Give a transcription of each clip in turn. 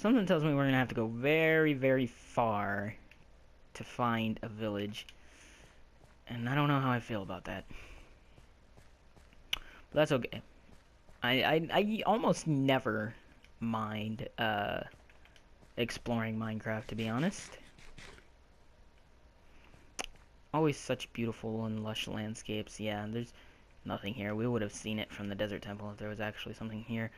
Something tells me we're gonna have to go very, very far to find a village. And I don't know how I feel about that. But that's okay. I almost never mind exploring Minecraft, to be honest. Always such beautiful and lush landscapes. Yeah, there's nothing here. We would have seen it from the desert temple if there was actually something here.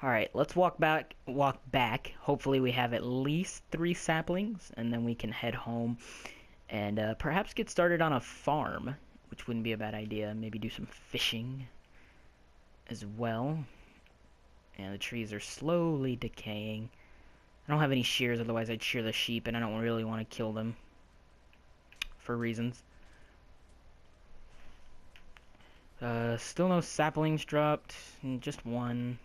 Alright, let's walk back. Hopefully we have at least 3 saplings, and then we can head home and perhaps get started on a farm, which wouldn't be a bad idea. Maybe do some fishing as well. And the trees are slowly decaying. I don't have any shears, otherwise I'd shear the sheep, and I don't really want to kill them for reasons. Still no saplings dropped, just one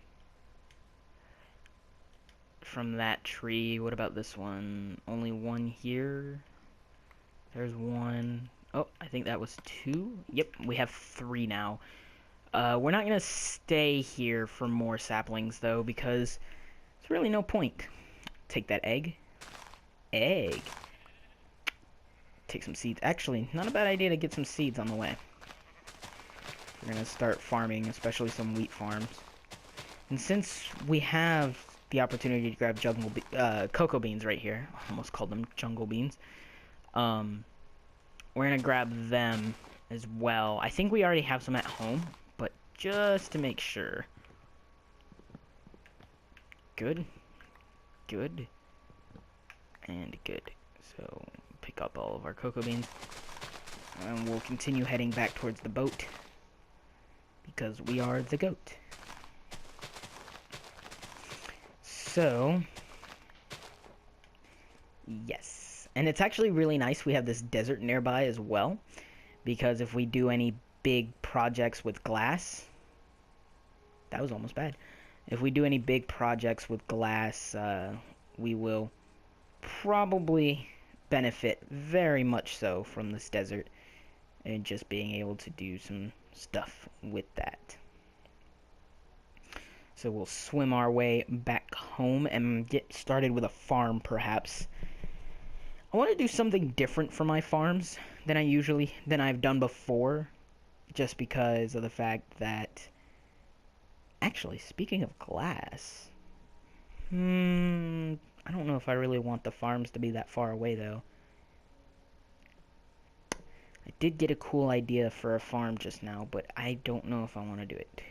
from that tree. What about this one? Only one here. There's one. Oh, I think that was 2. Yep, we have 3 now. We're not gonna stay here for more saplings though, because there's really no point. Take that egg. Egg. Take some seeds. Actually, not a bad idea to get some seeds on the way. We're gonna start farming, especially some wheat farms. And since we have the opportunity to grab cocoa beans right here, I almost called them jungle beans. We're gonna grab them as well. I think we already have some at home, but just to make sure. Good. Good. And good. So, pick up all of our cocoa beans. And we'll continue heading back towards the boat. Because we are the goat. So, yes. And it's actually really nice we have this desert nearby as well. Because if we do any big projects with glass... That was almost bad. If we do any big projects with glass, we will probably benefit very much so from this desert. And just being able to do some stuff with that. So we'll swim our way back home and get started with a farm, perhaps. I want to do something different for my farms than I've done before, just because of the fact that... Actually, speaking of glass... I don't know if I really want the farms to be that far away, though. I did get a cool idea for a farm just now, but I don't know if I want to do it.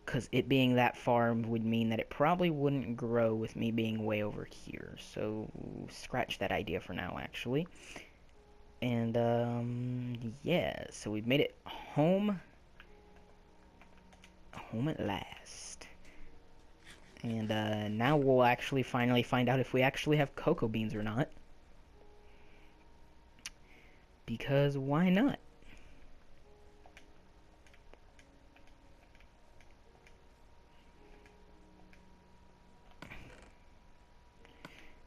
Because it being that far would mean that it probably wouldn't grow with me being way over here. So, scratch that idea for now, actually. And, yeah, so we've made it home. Home at last. And, now we'll actually finally find out if we actually have cocoa beans or not. Because why not?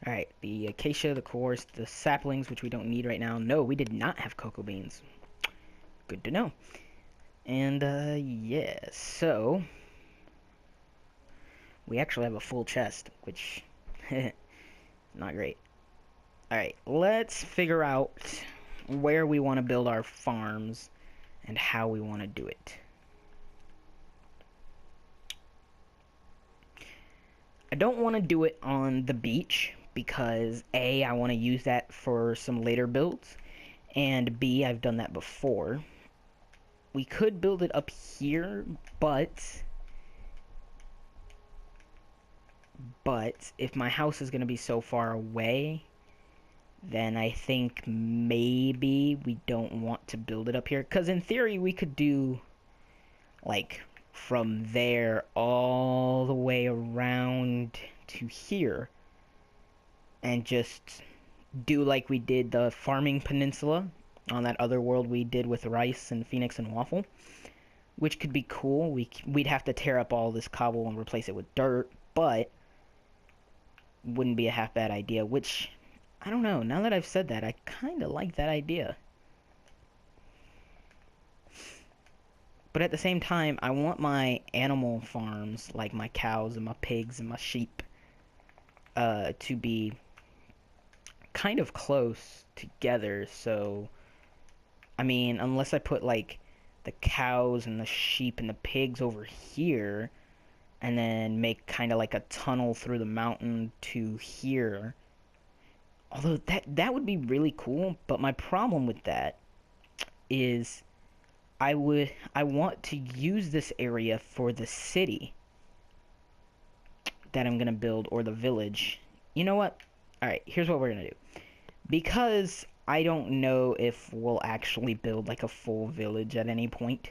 Alright, the acacia, the course, the saplings, which we don't need right now. No, we did not have cocoa beans. Good to know. And, yeah, so... We actually have a full chest, which... not great. Alright, let's figure out where we want to build our farms and how we want to do it. I don't want to do it on the beach because A, I want to use that for some later builds, and B, I've done that before. We could build it up here, but if my house is going to be so far away, then I think maybe we don't want to build it up here. Because in theory, we could do, like, from there all the way around to here. And just do like we did the farming peninsula on that other world we did with rice and phoenix and waffle. Which could be cool. We'd have to tear up all this cobble and replace it with dirt. But wouldn't be a half bad idea, which... I don't know, now that I've said that, I kind of like that idea. But at the same time, I want my animal farms, like my cows and my pigs and my sheep, to be kind of close together. So, I mean, unless I put like the cows and the sheep and the pigs over here, and then make kind of like a tunnel through the mountain to here. Although that would be really cool, but my problem with that is I want to use this area for the city that I'm gonna build, or the village. You know what? Alright, here's what we're gonna do. Because I don't know if we'll actually build like a full village at any point.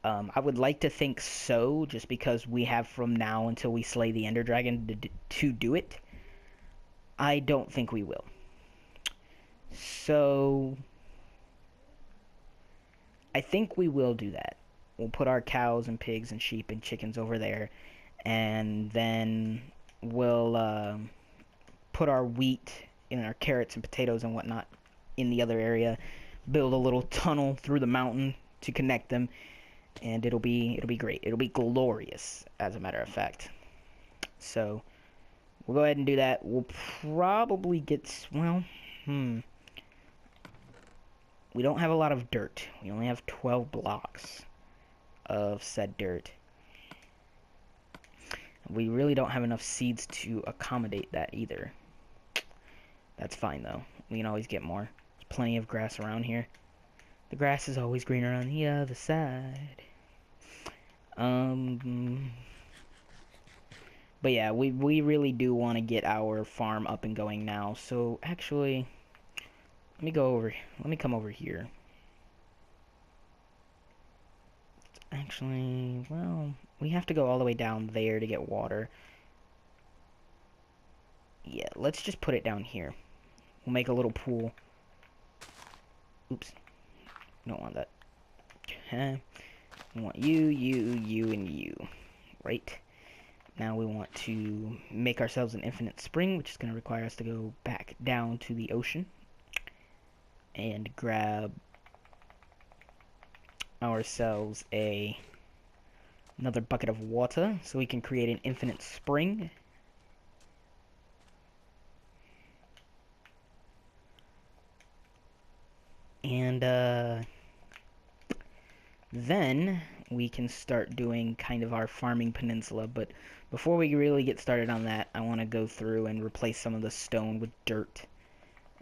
I would like to think so, just because we have from now until we slay the Ender Dragon to do it. I don't think we will. So, I think we will do that. We'll put our cows and pigs and sheep and chickens over there, and then we'll put our wheat and our carrots and potatoes and whatnot in the other area. Build a little tunnel through the mountain to connect them. And it'll be great. It'll be glorious, as a matter of fact. So, we'll go ahead and do that. We'll probably get, well, we don't have a lot of dirt. We only have 12 blocks of said dirt. We really don't have enough seeds to accommodate that either. That's fine, though. We can always get more. There's plenty of grass around here. The grass is always greener on the other side. But yeah, we really do want to get our farm up and going now. So actually, let me come over here. Actually, well, we have to go all the way down there to get water. Yeah, let's just put it down here. We'll make a little pool. Oops. Don't want that. Okay. We want you, and you. Right? Now we want to make ourselves an infinite spring, which is going to require us to go back down to the ocean and grab ourselves another bucket of water so we can create an infinite spring. And then we can start doing kind of our farming peninsula. But before we really get started on that, I want to go through and replace some of the stone with dirt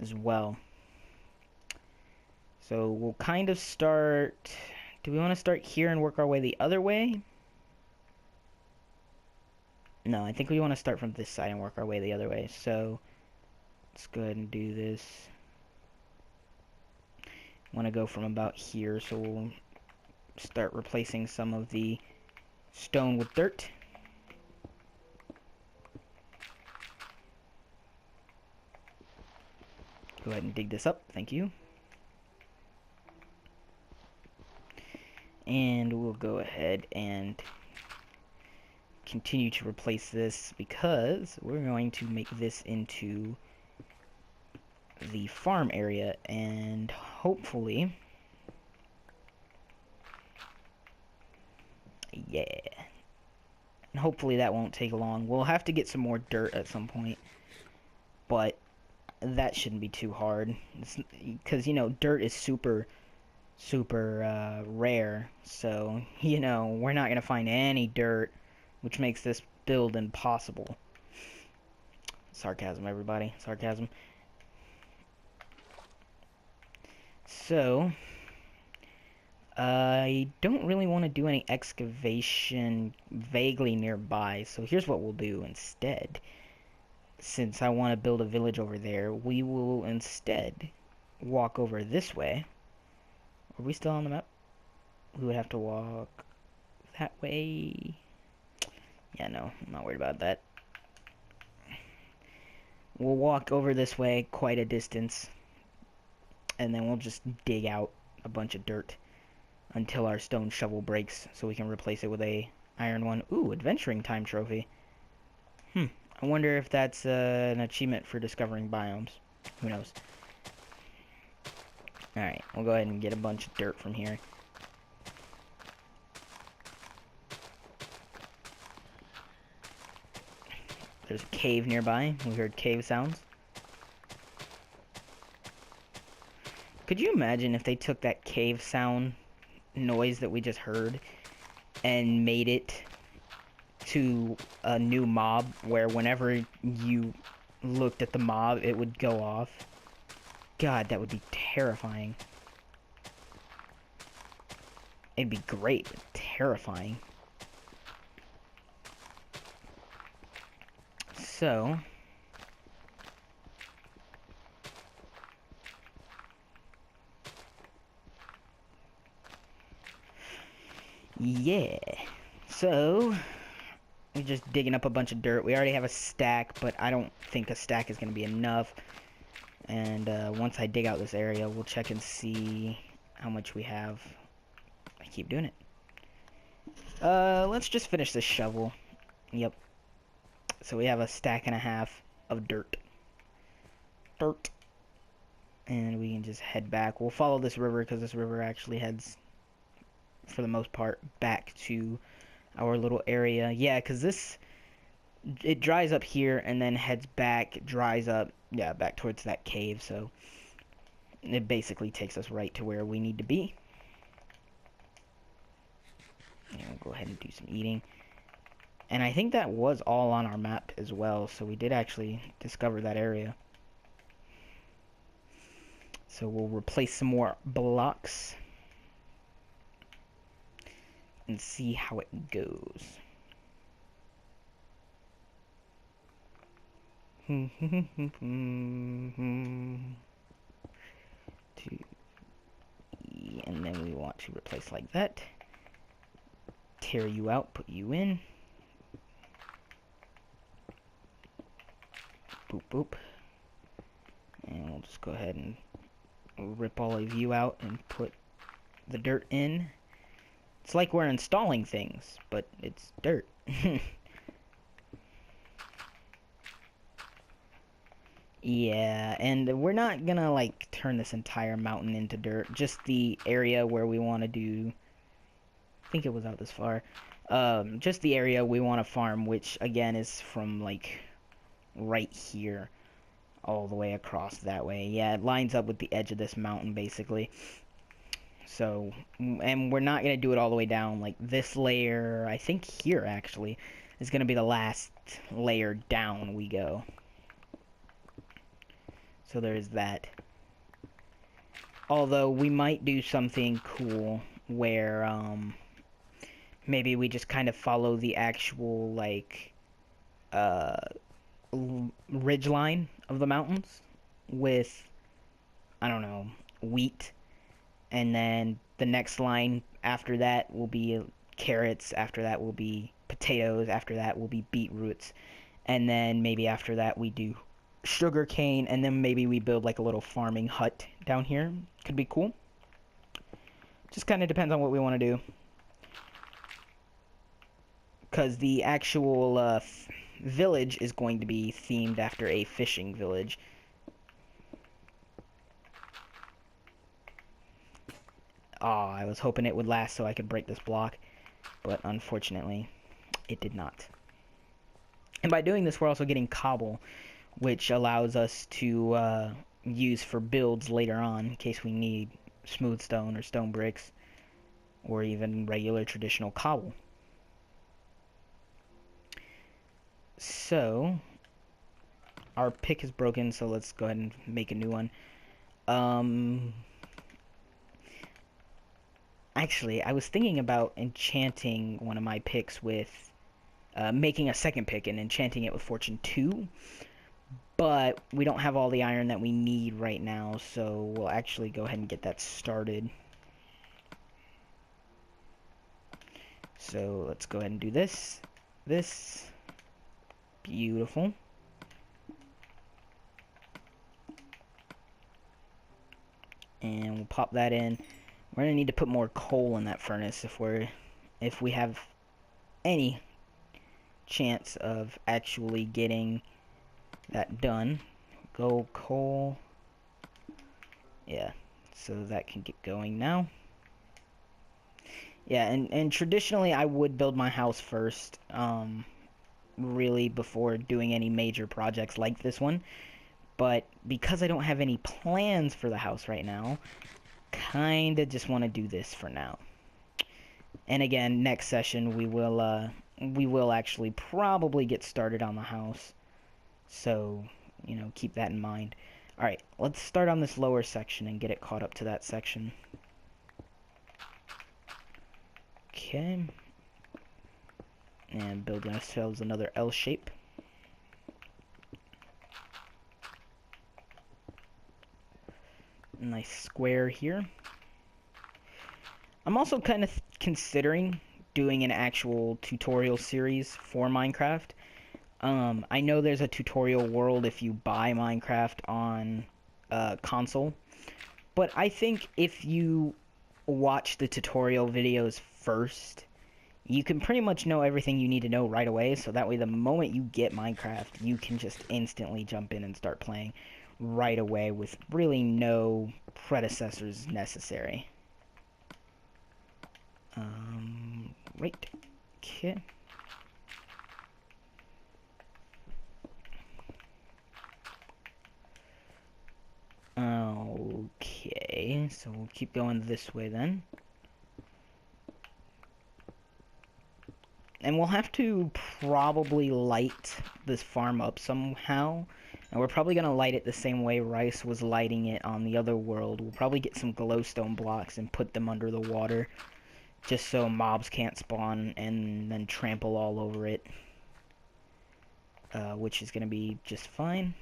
as well. So we'll kind of start... Do we want to start here and work our way the other way? No, I think we want to start from this side and work our way the other way. So let's go ahead and do this. I want to go from about here, so we'll start replacing some of the stone with dirt. Go ahead and dig this up, thank you. And we'll go ahead and continue to replace this because we're going to make this into the farm area, and hopefully, yeah, and hopefully that won't take long. We'll have to get some more dirt at some point, but that shouldn't be too hard because, you know, dirt is super rare, so, you know, we're not gonna find any dirt, which makes this build impossible. Sarcasm, everybody, sarcasm. So, I don't really want to do any excavation vaguely nearby, so here's what we'll do instead. Since I want to build a village over there, we will instead walk over this way. Are we still on the map? We would have to walk that way. Yeah, no, I'm not worried about that. We'll walk over this way quite a distance, and then we'll just dig out a bunch of dirt until our stone shovel breaks, so we can replace it with a iron one. Ooh, adventuring time trophy. I wonder if that's an achievement for discovering biomes. Who knows? Alright, we'll go ahead and get a bunch of dirt from here. There's a cave nearby. We heard cave sounds. Could you imagine if they took that cave sound noise that we just heard and made it to a new mob where whenever you looked at the mob, it would go off? God, that would be terrifying. It'd be great, but terrifying. So, yeah. So, we're just digging up a bunch of dirt. We already have a stack, but I don't think a stack is going to be enough. And once I dig out this area, we'll check and see how much we have. I keep doing it. Let's just finish this shovel. Yep. So we have a stack and a half of dirt. And we can just head back. We'll follow this river because this river actually heads, for the most part, back to our little area. Yeah, because it dries up here and then heads back, dries up, yeah, back towards that cave. So it basically takes us right to where we need to be. And we'll go ahead and do some eating. And I think that was all on our map as well, so we did actually discover that area. So we'll replace some more blocks and see how it goes. And then we want to replace like that. Tear you out, put you in. Boop, boop. And we'll just go ahead and rip all of you out and put the dirt in. It's like we're installing things, but it's dirt. Yeah, and we're not gonna like turn this entire mountain into dirt. Just the area where we want to do, I think it was out this far. Just the area we want to farm, which again is from like right here all the way across that way. Yeah, it lines up with the edge of this mountain basically. So, and we're not going to do it all the way down. Like this layer, I think here actually, is going to be the last layer down we go. So there's that. Although we might do something cool where maybe we just kind of follow the actual like ridge line of the mountains with, I don't know, wheat, and then the next line after that will be carrots, after that will be potatoes, after that will be beetroots, and then maybe after that we do sugar cane, and then maybe we build like a little farming hut down here. Could be cool. Just kind of depends on what we want to do, because the actual village is going to be themed after a fishing village. Aw, I was hoping it would last so I could break this block, but unfortunately it did not. And by doing this, we're also getting cobble, which allows us to use for builds later on in case we need smooth stone or stone bricks or even regular traditional cobble. So our pick is broken, so let's go ahead and make a new one. Actually, I was thinking about enchanting one of my picks with making a second pick and enchanting it with Fortune 2, but we don't have all the iron that we need right now, so we'll actually go ahead and get that started. So let's go ahead and do this. Beautiful. And we'll pop that in. We're gonna need to put more coal in that furnace if we have any chance of actually getting that done. Go coal. Yeah, so that can get going now. Yeah, and traditionally I would build my house first. really before doing any major projects like this one. But because I don't have any plans for the house right now, kinda just want to do this for now. And again, next session we will actually probably get started on the house. So, you know, keep that in mind. Alright, let's start on this lower section and get it caught up to that section. Okay. And building ourselves another L shape. Nice square here. I'm also kind of considering doing an actual tutorial series for Minecraft. I know there's a tutorial world if you buy Minecraft on console, but I think if you watch the tutorial videos first, you can pretty much know everything you need to know right away, so that way the moment you get Minecraft, you can just instantly jump in and start playing right away with really no predecessors necessary. Right. Okay. Okay, so we'll keep going this way then. And we'll have to probably light this farm up somehow. And we're probably going to light it the same way Rice was lighting it on the other world. We'll probably get some glowstone blocks and put them under the water, just so mobs can't spawn and then trample all over it. Which is going to be just fine.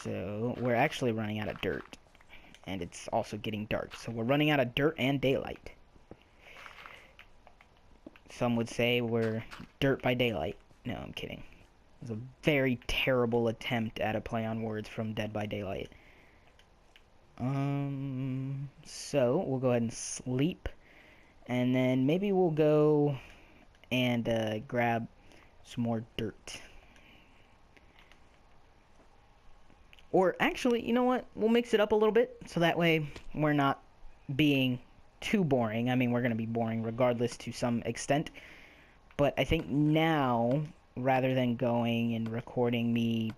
So, we're actually running out of dirt. And it's also getting dark. So we're running out of dirt and daylight. Some would say we're dirt by daylight. No, I'm kidding. It was a very terrible attempt at a play on words from Dead by Daylight. So we'll go ahead and sleep. And then maybe we'll go and grab some more dirt. Or actually, you know what? We'll mix it up a little bit so that way we're not being too boring. I mean, we're going to be boring regardless to some extent. But I think now, rather than going and recording me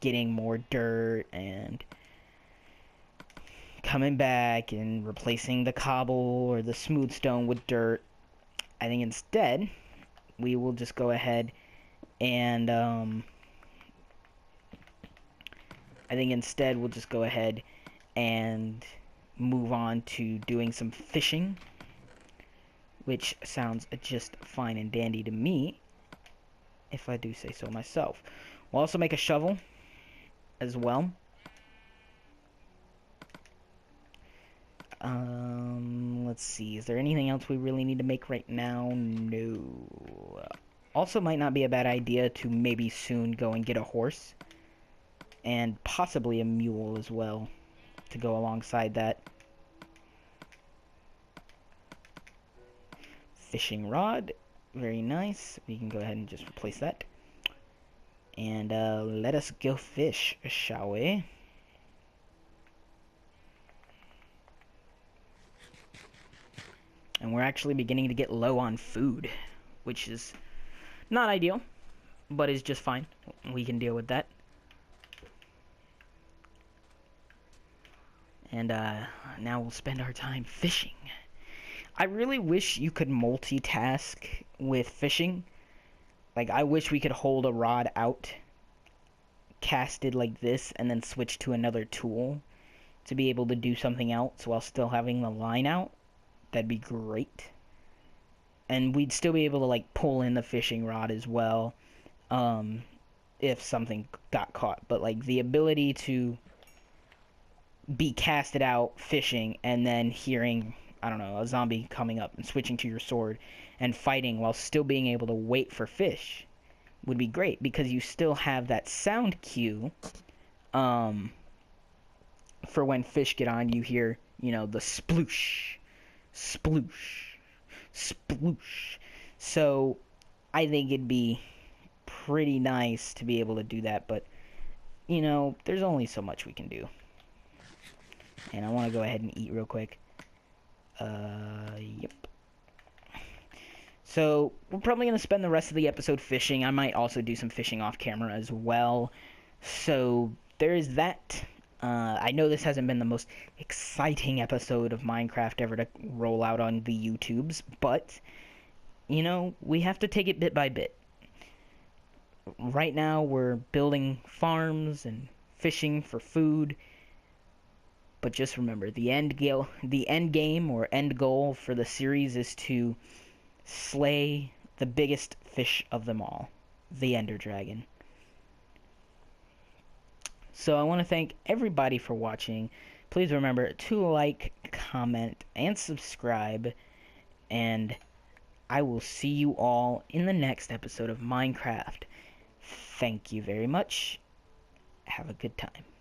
getting more dirt and coming back and replacing the cobble or the smooth stone with dirt, I think instead we will just go ahead and move on to doing some fishing, which sounds just fine and dandy to me, if I do say so myself. We'll also make a shovel as well. Let's see, is there anything else we really need to make right now? No. Also might not be a bad idea to maybe soon go and get a horse, and possibly a mule as well, to go alongside that. Fishing rod, very nice. We can go ahead and just replace that. And let us go fish, shall we? And we're actually beginning to get low on food, which is not ideal, but is just fine. We can deal with that. And now we'll spend our time fishing. I really wish you could multitask with fishing. Like, I wish we could hold a rod out, casted like this, and then switch to another tool to be able to do something else while still having the line out. That'd be great. And we'd still be able to, like, pull in the fishing rod as well, if something got caught. But, like, the ability to be casted out fishing and then hearing, I don't know, a zombie coming up and switching to your sword and fighting while still being able to wait for fish would be great, because you still have that sound cue for when fish get on. You hear, you know, the sploosh, sploosh, sploosh. So I think it'd be pretty nice to be able to do that, but you know, there's only so much we can do. And I want to go ahead and eat real quick. Yep. So, we're probably going to spend the rest of the episode fishing. I might also do some fishing off camera as well. So, there is that. I know this hasn't been the most exciting episode of Minecraft ever to roll out on the YouTubes, but, you know, we have to take it bit by bit. Right now, we're building farms and fishing for food, but just remember, the end game or end goal for the series is to slay the biggest fish of them all, the Ender Dragon. So I want to thank everybody for watching. Please remember to like, comment, and subscribe. And I will see you all in the next episode of Minecraft. Thank you very much. Have a good time.